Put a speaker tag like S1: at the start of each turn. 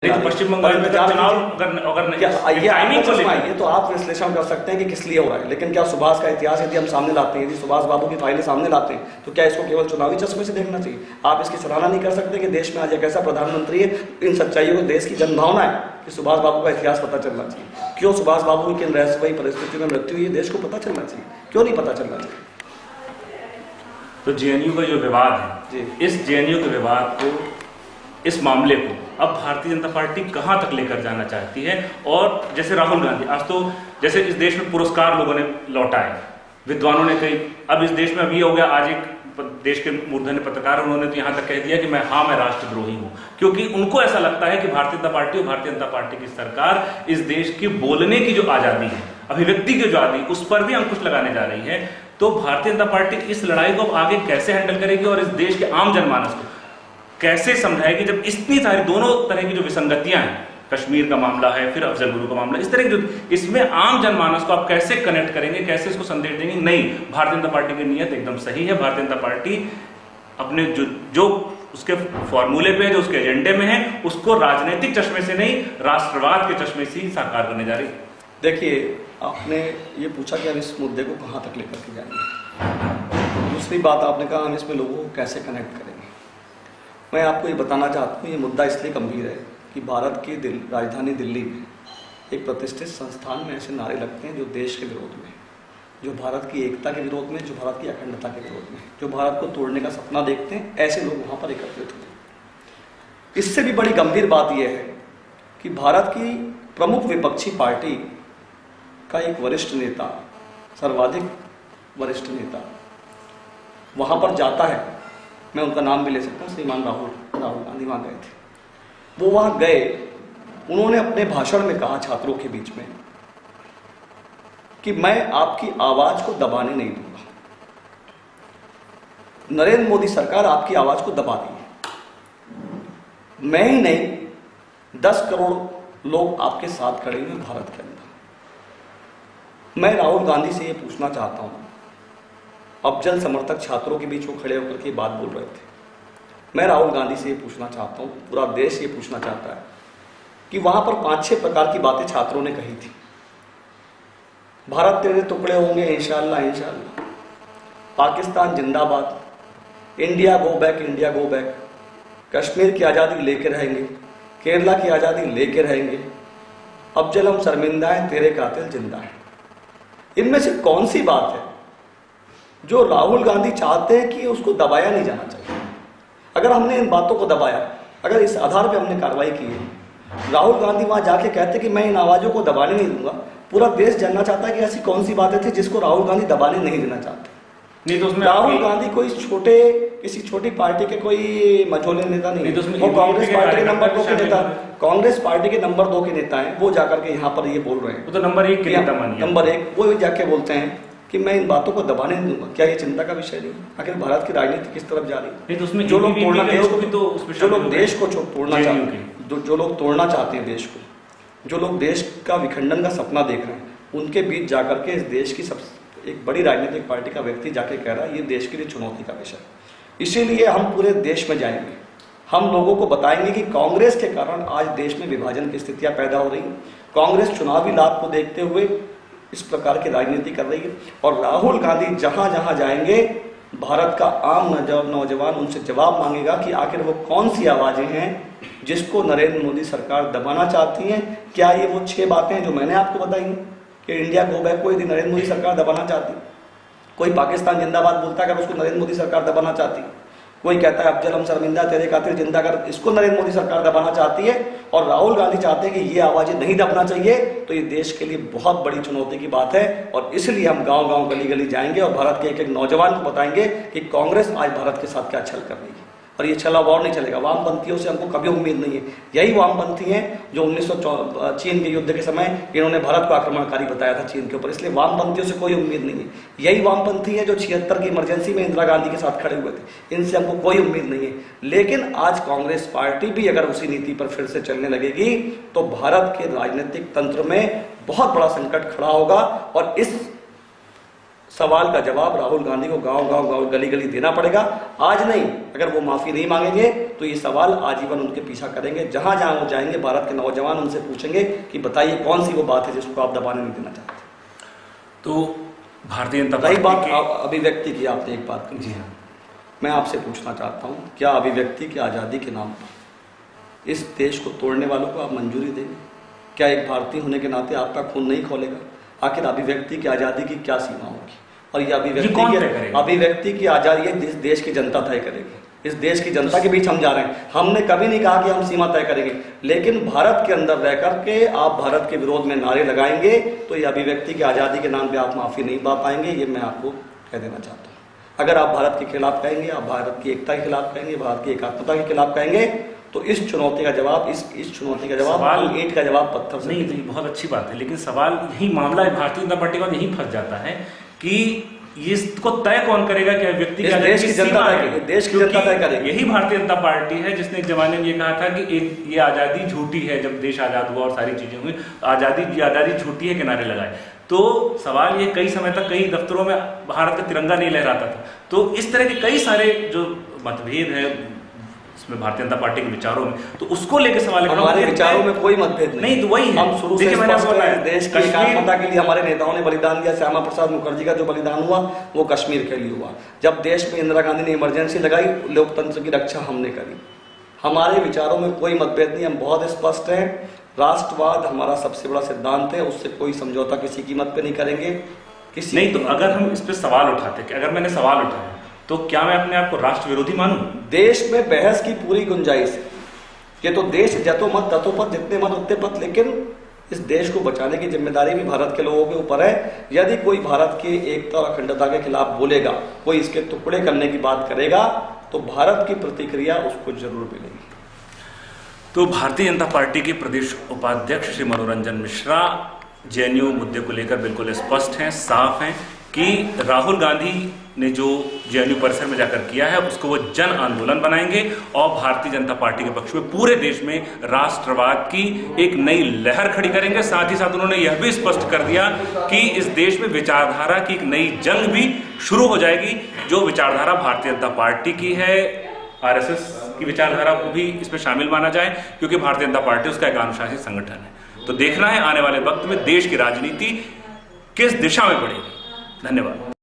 S1: नहीं तो पश्चिम बंगाल में चुनाव अगर
S2: ये तो आप विश्लेषण कर सकते हैं कि किस लिए हो रहा है, लेकिन क्या सुभाष का इतिहास यदि हम सामने लाते हैं, यदि सुभाष बाबू की फाइलें सामने लाते हैं, तो क्या इसको केवल चुनावी चश्मे से देखना चाहिए? आप इसकी सराहना नहीं कर सकते कि देश में आज एक ऐसा प्रधानमंत्री है, इन सच्चाइयों को देश की जनभावना है कि सुभाष बाबू का इतिहास पता चलना चाहिए। क्यों सुभाष बाबू की इन रहस्यमयी परिस्थितियों में मृत्यु हुई, देश को पता चलना चाहिए, क्यों नहीं पता चलना चाहिए?
S1: तो जेएनयू का जो विवाद है, इस जेएनयू के विवाद को, इस मामले को अब भारतीय जनता पार्टी कहां तक लेकर जाना चाहती है? और जैसे राहुल गांधी, आज तो जैसे इस देश में पुरस्कार लोगों ने लौटाए, विद्वानों ने कही, अब इस देश में अब ये हो गया, आज एक देश के मूर्धन्य पत्रकार उन्होंने तो यहां तक कह दिया कि मैं राष्ट्रद्रोही हूं, क्योंकि उनको ऐसा लगता है कि भारतीय जनता पार्टी और भारतीय जनता पार्टी की सरकार इस देश की बोलने की जो आजादी है, अभिव्यक्ति की जो आजादी, उस पर भी अंकुश लगाने जा रही है। तो भारतीय जनता पार्टी इस लड़ाई को आगे कैसे हैंडल करेगी और इस देश के आम जनमानस को कैसे समझाएगी, जब इतनी सारी दोनों तरह की जो विसंगतियां हैं, कश्मीर का मामला है, फिर अफजल गुरु का मामला, इस तरह की जो, इसमें आम जनमानस को आप कैसे कनेक्ट करेंगे, कैसे इसको संदेश देंगे? नहीं, भारतीय जनता पार्टी की नीयत एकदम सही है। भारतीय जनता पार्टी अपने जो उसके फॉर्मूले पे है, जो उसके एजेंडे में है, उसको राजनीतिक चश्मे से नहीं, राष्ट्रवाद के चश्मे से ही साकार करने जा रही है।
S2: देखिए, आपने ये पूछा कि हम इस मुद्दे को कहाँ तक लेकर के जाएंगे। दूसरी बात आपने कहा हम इसमें लोगों को कैसे कनेक्ट करेंगे। मैं आपको ये बताना चाहता हूँ, ये मुद्दा इसलिए गंभीर है कि भारत की राजधानी दिल्ली में एक प्रतिष्ठित संस्थान में ऐसे नारे लगते हैं जो देश के विरोध में, जो भारत की एकता के विरोध में, जो भारत की अखंडता के विरोध में, जो भारत को तोड़ने का सपना देखते हैं, ऐसे लोग वहाँ पर एकत्रित होते हैं। इससे भी बड़ी गंभीर बात यह है कि भारत की प्रमुख विपक्षी पार्टी का एक वरिष्ठ नेता, सर्वाधिक वरिष्ठ नेता वहाँ पर जाता है, मैं उनका नाम भी ले सकता हूँ, श्रीमान राहुल गांधी वहाँ गए थे। वो वहाँ गए, उन्होंने अपने भाषण में कहा छात्रों के बीच में कि मैं आपकी आवाज को दबाने नहीं दूंगा। नरेंद्र मोदी सरकार आपकी आवाज को दबा दी है। मैं ही नहीं, 10 करोड़ लोग आपके साथ खड़े हुए भारत के अंदर। मैं राहुल गांधी से ये पूछना चाहता हूँ, अफजल समर्थक छात्रों के बीच वो खड़े होकर के बात बोल रहे थे, मैं राहुल गांधी से ये पूछना चाहता हूँ, पूरा देश ये पूछना चाहता है कि वहां पर 5-6 प्रकार की बातें छात्रों ने कही थी। भारत तेरे टुकड़े होंगे इंशाअल्लाह इंशाअल्लाह, पाकिस्तान जिंदाबाद, India go back, India go back, Kashmir की आज़ादी लेके रहेंगे, केरला की आज़ादी लेके रहेंगे, अफजल हम शर्मिंदा है, तेरे कातिल जिंदा है। इनमें से कौन सी बात है जो राहुल गांधी चाहते हैं कि उसको दबाया नहीं जाना चाहिए? अगर हमने इन बातों को दबाया, अगर इस आधार पे हमने कार्रवाई की है, राहुल गांधी वहां जाके कहते कि मैं इन आवाजों को दबाने नहीं दूंगा, पूरा देश जानना चाहता है कि ऐसी कौन सी बातें थी जिसको राहुल गांधी दबाने नहीं देना चाहते।
S1: नहीं तो उसमें
S2: राहुल गांधी कोई किसी छोटी पार्टी के कोई मझोले नेता नहीं, तो वो कांग्रेस पार्टी के नंबर 2 के नेता, कांग्रेस पार्टी के नंबर 2 के नेता है। वो जाकर के यहाँ पर ये बोल रहे हैं,
S1: वो तो नंबर 1 के नेता मानिए,
S2: नंबर 1 वो जाके बोलते हैं कि मैं इन बातों को दबाने नहीं दूंगा। क्या ये चिंता का विषय नहीं? आखिर भारत की राजनीति किस तरफ जा रही है?
S1: तो उसमें
S2: जो लोग तोड़ना देश को,
S1: जो लोग
S2: देश को तोड़ना चाहते हैं, जो लोग तोड़ना चाहते हैं देश को, जो लोग देश का विखंडन का सपना देख रहे हैं, उनके बीच जाकर के इस देश की एक बड़ी राजनीतिक पार्टी का व्यक्ति जाके कह रहा है ये देश के लिए चुनौती का विषय। इसीलिए हम पूरे देश में जाएंगे, हम लोगों को बताएंगे कि कांग्रेस के कारण आज देश में विभाजन की स्थितियां पैदा हो रही हैं। कांग्रेस चुनावी लाभ को देखते हुए इस प्रकार की राजनीति कर रही है, और राहुल गांधी जहां जहां जाएंगे भारत का आम नौजवान उनसे जवाब मांगेगा कि आखिर वो कौन सी आवाजें हैं जिसको नरेंद्र मोदी सरकार दबाना चाहती है। क्या ये वो 6 बातें हैं जो मैंने आपको बताई कि इंडिया गो बैक को यदि नरेंद्र मोदी सरकार दबाना चाहती, कोई पाकिस्तान जिंदाबाद बोलता है अगर उसको नरेंद्र मोदी सरकार दबाना चाहती, कोई कहता है अफजल हम शर्मिंदा तेरे कातिल जिंदा, अगर इसको नरेंद्र मोदी सरकार दबाना चाहती है और राहुल गांधी चाहते हैं कि ये आवाजें नहीं दबना चाहिए, तो ये देश के लिए बहुत बड़ी चुनौती की बात है। और इसलिए हम गांव-गांव गली-गली जाएंगे और भारत के एक-एक नौजवान को बताएंगे कि कांग्रेस आज भारत के साथ क्या छल कर रही है, और ये छल अब और नहीं चलेगा। वामपंथियों से हमको कभी उम्मीद नहीं है। यही वामपंथी हैं जो 1914 चीन के युद्ध के समय इन्होंने भारत को आक्रमणकारी बताया था चीन के ऊपर, इसलिए वामपंथियों से कोई उम्मीद नहीं है। यही वामपंथी है जो 76 की इमरजेंसी में इंदिरा गांधी के साथ खड़े हुए थे, इनसे हमको कोई उम्मीद नहीं है। लेकिन आज कांग्रेस पार्टी भी अगर उसी नीति पर फिर से चलने लगेगी तो भारत के राजनीतिक तंत्र में बहुत बड़ा संकट खड़ा होगा, और इस सवाल का जवाब राहुल गांधी को गांव गली गली देना पड़ेगा। आज नहीं, अगर वो माफी नहीं मांगेंगे तो ये सवाल आजीवन उनके पीछा करेंगे। जहां जहां वो जाएंगे भारत के नौजवान उनसे पूछेंगे कि बताइए कौन सी वो बात है जिसको आप दबाने नहीं देना चाहते।
S1: तो भारतीय जनता
S2: रही
S1: पार्टी
S2: बात अभिव्यक्ति की, आपने एक बात कही, मैं आपसे पूछना चाहता हूं, क्या अभिव्यक्ति की आज़ादी के नाम पर इस देश को तोड़ने वालों को आप मंजूरी देंगे? क्या एक भारतीय होने के नाते आपका खून नहीं खोलेगा? आखिर अभिव्यक्ति की आज़ादी की क्या सीमा होगी? और ये अभिव्यक्ति की आज़ादी इस देश की जनता तय करेगी। इस देश की जनता के बीच हम जा रहे हैं। हमने कभी नहीं कहा कि हम सीमा तय करेंगे, लेकिन भारत के अंदर रह करके आप भारत के विरोध में नारे लगाएंगे तो ये अभिव्यक्ति की आज़ादी के नाम पे आप माफ़ी नहीं पा पाएंगे। ये मैं आपको कह देना चाहता हूँ। अगर आप भारत के खिलाफ कहेंगे, आप भारत की एकता के खिलाफ कहेंगे, भारत की एकात्मता के खिलाफ कहेंगे, तो इस चुनौती का जवाब इस चुनौती का जवाब ईंट का जवाब पत्थर से
S1: नहीं। तो बहुत अच्छी बात है, लेकिन सवाल यही मामला है भारतीय जनता पार्टी का यही फंस जाता है कि इसको तय कौन करेगा कि व्यक्ति की
S2: देश की जनता तय करेगी।
S1: यही भारतीय जनता पार्टी है जिसने एक जमाने में ये कहा था कि ये आज़ादी झूठी है। जब देश आज़ाद हुआ और सारी चीजें हुई, आज़ादी झूठी है, किनारे लगाए। तो सवाल ये कई समय तक कई दफ्तरों में भारत का तिरंगा नहीं लहराता था। तो इस तरह के कई सारे जो मतभेद है इसमें भारतीय जनता पार्टी के विचारों में, तो उसको लेकर सवाल है।
S2: हमारे विचारों में कोई मतभेद नहीं,
S1: तो वही
S2: हम शुरू से देश की एकात्मता के लिए हमारे नेताओं ने बलिदान दिया। श्यामा प्रसाद मुखर्जी का जो बलिदान हुआ वो कश्मीर के लिए हुआ। जब देश में इंदिरा गांधी ने इमरजेंसी लगाई, लोकतंत्र की रक्षा हमने करी। हमारे विचारों में कोई मतभेद नहीं, हम बहुत स्पष्ट हैं। राष्ट्रवाद हमारा सबसे बड़ा सिद्धांत है, उससे कोई समझौता किसी कीमत पे नहीं करेंगे। किसी
S1: नहीं, तो अगर हम इस पे सवाल उठाते कि अगर मैंने सवाल उठाया तो क्या मैं अपने आप को राष्ट्र विरोधी मानूं?
S2: देश में बहस की पूरी गुंजाइश है। ये तो देश जतो मत ततो पथ, जितने मत उतने पथ, लेकिन इस देश को बचाने की जिम्मेदारी भी भारत के लोगों के ऊपर है। यदि कोई भारत की एकता और अखंडता के खिलाफ बोलेगा, कोई इसके टुकड़े करने की बात करेगा, तो भारत की प्रतिक्रिया उसको जरूर मिलेगी।
S1: तो भारतीय जनता पार्टी के प्रदेश उपाध्यक्ष श्री मनोरंजन मिश्रा जेएनयू मुद्दे को लेकर बिल्कुल स्पष्ट हैं, साफ हैं कि राहुल गांधी ने जो जेएनयू परिसर में जाकर किया है उसको वो जन आंदोलन बनाएंगे और भारतीय जनता पार्टी के पक्ष में पूरे देश में राष्ट्रवाद की एक नई लहर खड़ी करेंगे। साथ ही साथ उन्होंने यह भी स्पष्ट कर दिया कि इस देश में विचारधारा की एक नई जंग भी शुरू हो जाएगी। जो विचारधारा भारतीय जनता पार्टी की है, आरएसएस की विचारधारा को भी इसमें शामिल माना जाए, क्योंकि भारतीय जनता पार्टी उसका एक अनुशासित संगठन है। तो देखना है आने वाले वक्त में देश की राजनीति किस दिशा में बढ़ेगी। धन्यवाद।